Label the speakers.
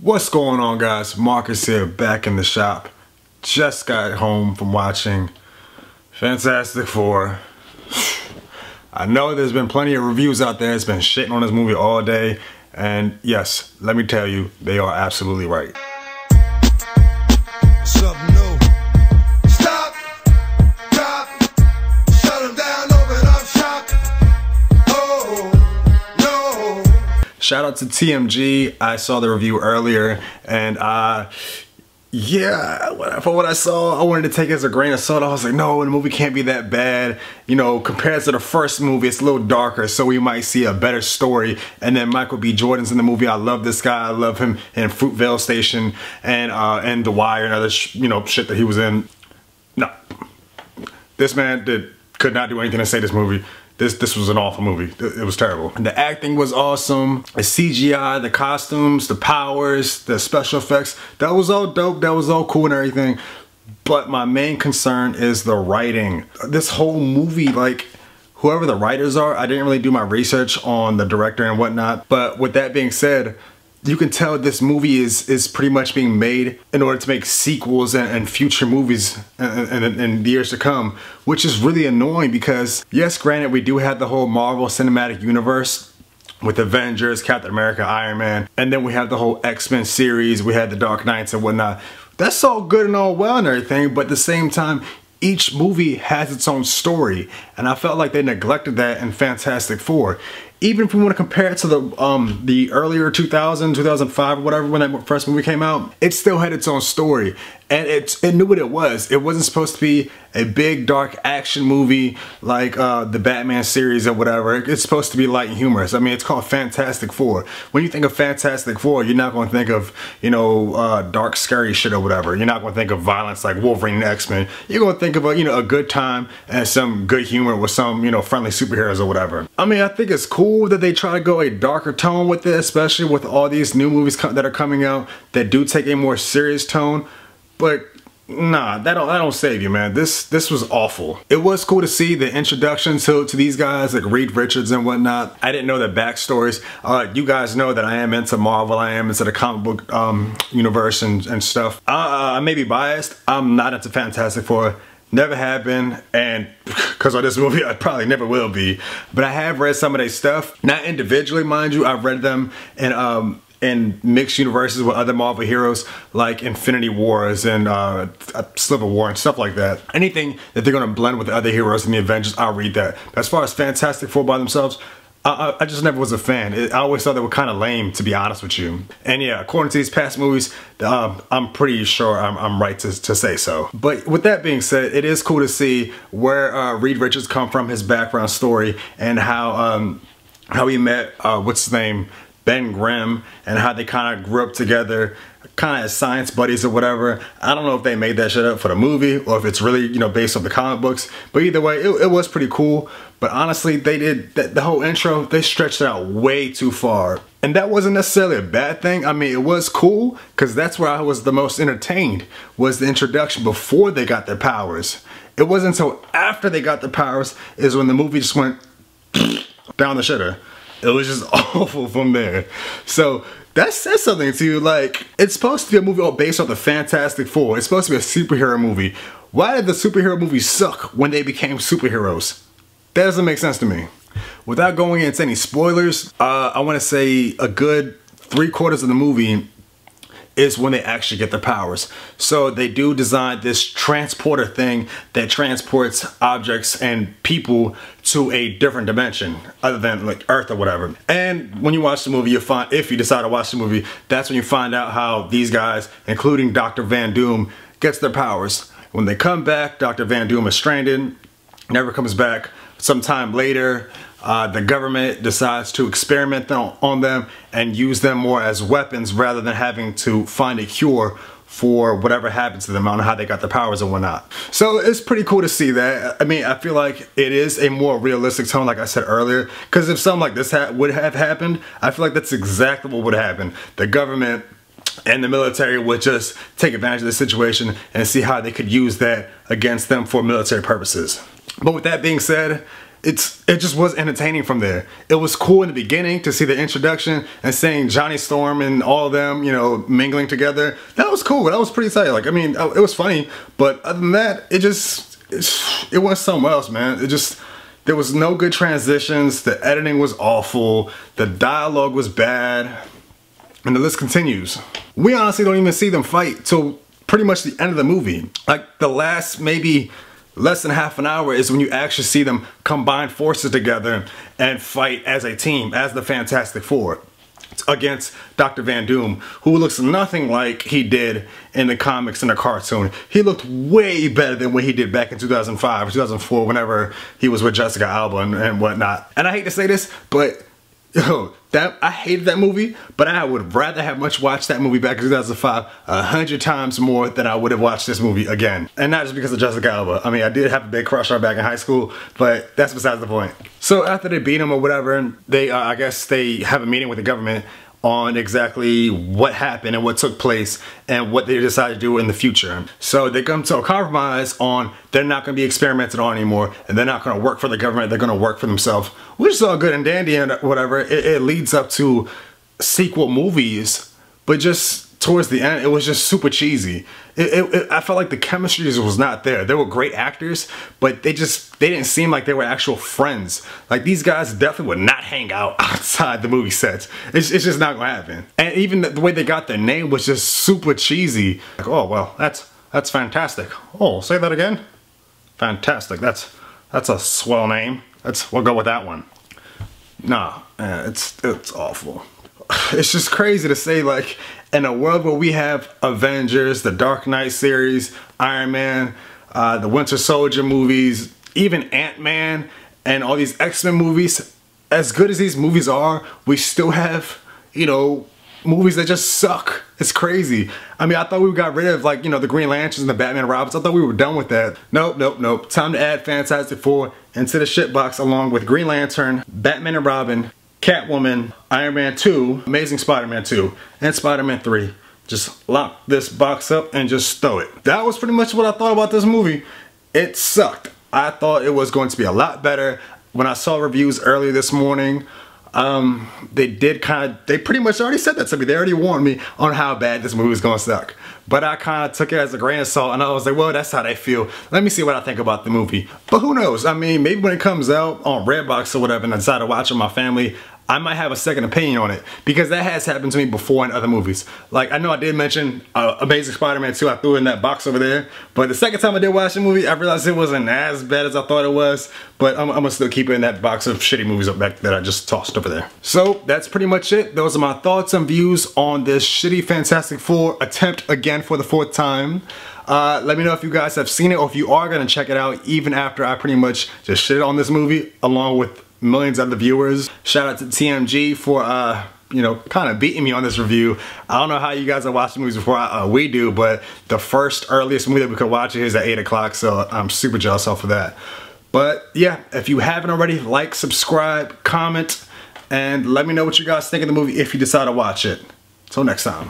Speaker 1: What's going on, guys? Marcus here, back in the shop. Just got home from watching Fantastic Four. I know there's been plenty of reviews out there that's been shitting on this movie all day, and yes, let me tell you, they are absolutely right.
Speaker 2: Something new. Stop, drop, shut them down, open up shop. Oh, no.
Speaker 1: Shout out to TMG. I saw the review earlier, and yeah, for what I saw, I wanted to take it as a grain of salt. I was like, no, the movie can't be that bad. You know, compared to the first movie, it's a little darker, so we might see a better story. And then Michael B. Jordan's in the movie. I love this guy. I love him in Fruitvale Station and The Wire and other shit that he was in. No, this man could not do anything to say this movie. This was an awful movie. It was terrible. The acting was awesome. The CGI, the costumes, the powers, the special effects, that was all dope. That was all cool and everything. But my main concern is the writing. This whole movie, like, whoever the writers are, I didn't really do my research on the director and whatnot. But with that being said, you can tell this movie is pretty much being made in order to make sequels and future movies in the years to come, which is really annoying because, yes, granted, we do have the whole Marvel Cinematic Universe with Avengers, Captain America, Iron Man, and then we have the whole X-Men series, we had the Dark Knights and whatnot. That's all good and all well and everything, but at the same time, each movie has its own story, and I felt like they neglected that in Fantastic Four. Even if we want to compare it to the earlier 2005 or whatever, when that first movie came out, it still had its own story, and it knew what it was. It wasn't supposed to be a big dark action movie like the Batman series or whatever. It's supposed to be light and humorous. I mean, it's called Fantastic Four. When you think of Fantastic Four, you're not going to think of, you know, dark scary shit or whatever. You're not going to think of violence like Wolverine and X-Men. You're going to think of a good time and some good humor with some, friendly superheroes or whatever. I mean, I think it's cool that they try to go a darker tone with it, especially with all these new movies that are coming out that do take a more serious tone. But nah, that don't save you, man. This was awful. It was cool to see the introduction to these guys like Reed Richards and whatnot. I didn't know their backstories. You guys know that I am into Marvel. I am into the comic book universe and stuff. I may be biased. I'm not into Fantastic Four. Never have been, and because of this movie, I probably never will be. But I have read some of their stuff. Not individually, mind you. I've read them in mixed universes with other Marvel heroes like Infinity Wars and Civil War and stuff like that. Anything that they're gonna blend with the other heroes in the Avengers, I'll read that. But as far as Fantastic Four by themselves, I just never was a fan. I always thought they were kind of lame, to be honest with you. And yeah, according to these past movies, I'm pretty sure I'm right to say so. But with that being said, it is cool to see where Reed Richards come from, his background story, and how he met, what's his name, Ben Grimm, and how they kind of grew up together, kind of as science buddies or whatever. I don't know if they made that shit up for the movie or if it's really, based on the comic books. But either way, it was pretty cool. But honestly, they did the whole intro, they stretched it out way too far. And that wasn't necessarily a bad thing. I mean, it was cool because that's where I was the most entertained, was the introduction before they got their powers. It wasn't until after they got the powers is when the movie just went down the shitter. It was just awful from there. So that says something to you. Like, it's supposed to be a movie based on the Fantastic Four. It's supposed to be a superhero movie. Why did the superhero movies suck when they became superheroes? That doesn't make sense to me. Without going into any spoilers, I want to say a good 3/4 of the movie is when they actually get their powers. So they do design this transporter thing that transports objects and people to a different dimension other than like Earth or whatever. And when you watch the movie, if you decide to watch the movie, that's when you find out how these guys, including Dr. Van Doom, gets their powers. When they come back, Dr. Van Doom is stranded, never comes back. Sometime later, the government decides to experiment on them and use them more as weapons rather than having to find a cure for whatever happens to them on how they got their powers and whatnot. So it's pretty cool to see that. I mean, I feel like it is a more realistic tone, like I said earlier, because if something like this would have happened, I feel like that's exactly what would happen. The government and the military would just take advantage of the situation and see how they could use that against them for military purposes. But with that being said, it just was entertaining from there. It was cool in the beginning to see the introduction and seeing Johnny Storm and all of them, you know, mingling together. That was cool. That was pretty tight. Like, I mean, it was funny, but other than that, it went somewhere else, man. There was no good transitions. The editing was awful. The dialogue was bad. And the list continues. We honestly don't even see them fight till pretty much the end of the movie. Like, the last maybe less than half an hour is when you actually see them combine forces together and fight as a team, as the Fantastic Four, against Dr. Van Doom, who looks nothing like he did in the comics and the cartoon. He looked way better than what he did back in 2005 or 2004, whenever he was with Jessica Alba and whatnot. And I hate to say this, but yo, I hated that movie, but I would rather have watched that movie back in 2005 100 times more than I would have watched this movie again. And not just because of Jessica Alba. I mean, I did have a big crush on her back in high school, but that's besides the point. So after they beat him or whatever, they I guess they have a meeting with the government on exactly what happened and what took place and what they decide to do in the future. So they come to a compromise on they're not going to be experimented on anymore, and they're not going to work for the government, they're going to work for themselves, which is all good and dandy and whatever. It leads up to sequel movies, but just towards the end, it was just super cheesy. I felt like the chemistry just was not there. They were great actors, but they didn't seem like they were actual friends. Like, these guys definitely would not hang out outside the movie sets. It's just not gonna happen. And even the way they got their name was just super cheesy. Like, oh, well, that's fantastic. Oh, say that again? Fantastic. That's a swell name. We'll go with that one. Nah, it's awful. It's just crazy to say, like, in a world where we have Avengers, the Dark Knight series, Iron Man, the Winter Soldier movies, even Ant-Man, and all these X-Men movies, as good as these movies are, we still have, you know, movies that just suck. It's crazy. I mean, I thought we got rid of, like, you know, the Green Lanterns and the Batman and Robins. I thought we were done with that. Nope. Time to add Fantastic Four into the shitbox along with Green Lantern, Batman and Robin, Catwoman, Iron Man 2, Amazing Spider-Man 2, and Spider-Man 3. Just lock this box up and just throw it. That was pretty much what I thought about this movie. It sucked. I thought it was going to be a lot better. When I saw reviews earlier this morning, they pretty much already said that to me. They already warned me on how bad this movie was gonna suck. But I kind of took it as a grain of salt, and I was like, well, that's how they feel. Let me see what I think about the movie. But who knows? I mean, maybe when it comes out on Redbox or whatever and I decide to watch it with my family, I might have a second opinion on it, because that has happened to me before in other movies. Like, I know I did mention Amazing Spider-Man 2, I threw in that box over there, but the second time I did watch the movie, I realized it wasn't as bad as I thought it was, but I'm gonna still keep it in that box of shitty movies up back that I just tossed over there. So that's pretty much it. Those are my thoughts and views on this shitty Fantastic Four attempt again for the 4th time. Let me know if you guys have seen it, or if you are gonna check it out even after I pretty much just shit on this movie along with millions of other viewers. Shout out to TMG for you know, kind of beating me on this review. I don't know how you guys are watching movies before we do, but the first earliest movie that we could watch is at 8 o'clock, so I'm super jealous off of that. But yeah, if you haven't already, like, subscribe, comment, and let me know what you guys think of the movie if you decide to watch it. Till next time.